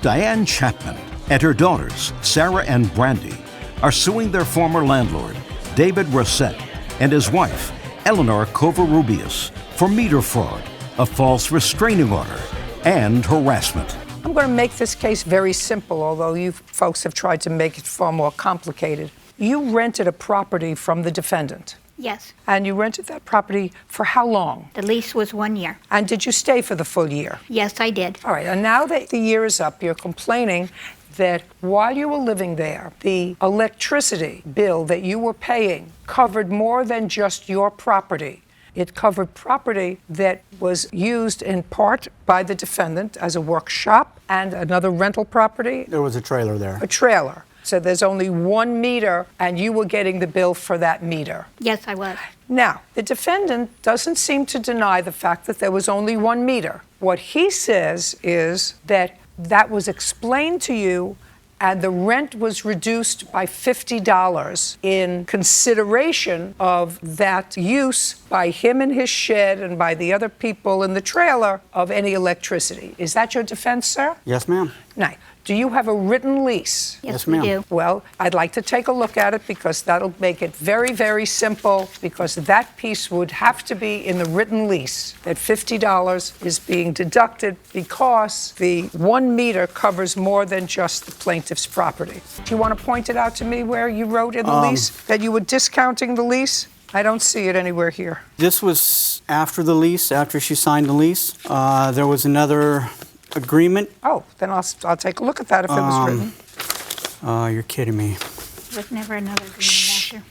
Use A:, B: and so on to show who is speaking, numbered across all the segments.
A: Diane Chapman and her daughters, Sarah and Brandy, are suing their former landlord, David Rossett, and his wife, Eleanor Covarrubias, for meter fraud, a false restraining order, and harassment.
B: I'm going to make this case very simple, although you folks have tried to make it far more complicated. You rented a property from the defendant.
C: Yes.
B: And you rented that property for how long?
C: The lease was 1 year.
B: And did you stay for the full year?
C: Yes, I did.
B: All right, and now that the year is up, you're complaining that while you were living there, the electricity bill that you were paying covered more than just your property. It covered property that was used in part by the defendant as a workshop and another rental property.
D: There was a trailer there.
B: A trailer. So there's only 1 meter, and you were getting the bill for that meter.
C: Yes, I was.
B: Now, the defendant doesn't seem to deny the fact that there was only 1 meter. What he says is that that was explained to you and the rent was reduced by $50 in consideration of that use by him in his shed and by the other people in the trailer of any electricity. Is that your defense, sir?
D: Yes, ma'am.
B: Now, do you have a written lease?
C: Yes,
D: ma'am.
C: we do.
B: Well, I'd like to take a look at it because that'll make it very, very simple, because that piece would have to be in the written lease, that $50 is being deducted because the 1 meter covers more than just the plaintiff's property. Do you want to point it out to me where you wrote in the lease that you were discounting the lease? I don't see it anywhere here.
D: This was after the lease, after she signed the lease. There was another agreement.
B: Oh, then I'll take a look at that if it was written.
D: You're kidding me.
C: There was never another agreement after.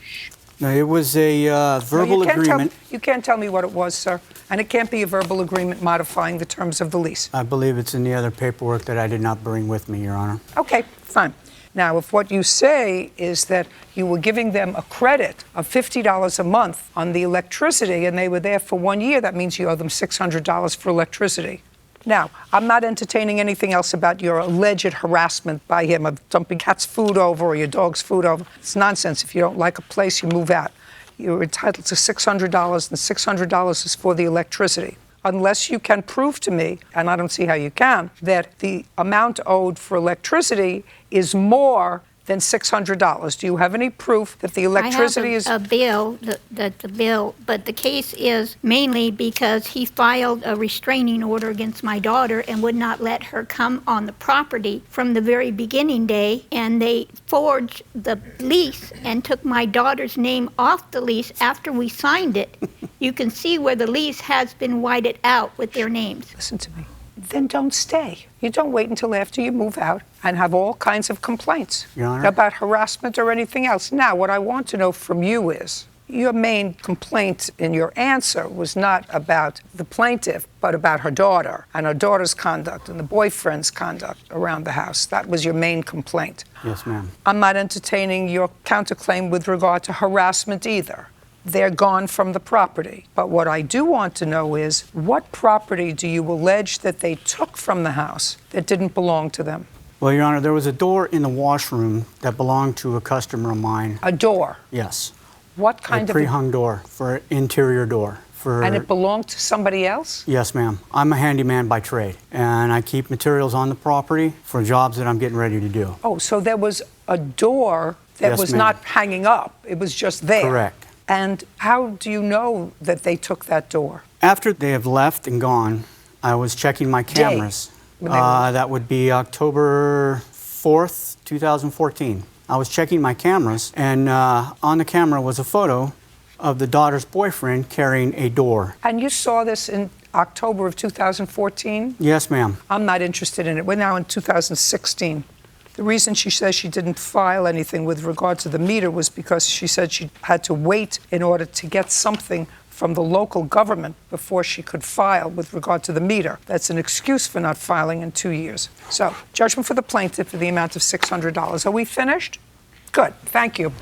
D: No, it was a verbal agreement.
B: You can't tell me what it was, sir. And it can't be a verbal agreement modifying the terms of the lease.
D: I believe it's in the other paperwork that I did not bring with me, Your Honor.
B: Okay, fine. Now, if what you say is that you were giving them a credit of $50 a month on the electricity and they were there for 1 year, that means you owe them $600 for electricity. Now, I'm not entertaining anything else about your alleged harassment by him of dumping cat's food over or your dog's food over. It's nonsense. If you don't like a place, you move out. You're entitled to $600, and $600 is for the electricity. Unless you can prove to me, and I don't see how you can, that the amount owed for electricity is more than $600. Do you have any proof that the electricity is...
C: I have a bill, the bill, but the case is mainly because he filed a restraining order against my daughter and would not let her come on the property from the very beginning day, and they forged the lease and took my daughter's name off the lease after we signed it. You can see where the lease has been whited out with their names.
B: Listen to me. Then don't stay. You don't wait until after you move out and have all kinds of complaints about harassment or anything else. Now, what I want to know from you is, your main complaint in your answer was not about the plaintiff, but about her daughter and her daughter's conduct and the boyfriend's conduct around the house. That was your main complaint.
D: Yes, ma'am.
B: I'm not entertaining your counterclaim with regard to harassment either. They're gone from the property. But what I do want to know is, what property do you allege that they took from the house that didn't belong to them?
D: Well, Your Honor, there was a door in the washroom that belonged to a customer of mine.
B: A door?
D: Yes.
B: What kind
D: a
B: of...
D: pre-hung door, for an interior door.
B: And it belonged to somebody else?
D: Yes, ma'am. I'm a handyman by trade, and I keep materials on the property for jobs that I'm getting ready to do.
B: Oh, so there was a door that
D: Yes,
B: was
D: ma'am.
B: not hanging up. It was just there.
D: Correct.
B: And how do you know that they took that door?
D: After they have left and gone, I was checking my cameras.
B: When they were-
D: That would be October 4th, 2014. I was checking my cameras, and on the camera was a photo of the daughter's boyfriend carrying a door.
B: And you saw this in October of 2014?
D: Yes, ma'am.
B: I'm not interested in it. We're now in 2016. The reason she says she didn't file anything with regard to the meter was because she said she had to wait in order to get something from the local government before she could file with regard to the meter. That's an excuse for not filing in 2 years. So, judgment for the plaintiff for the amount of $600. Are we finished? Good. Thank you.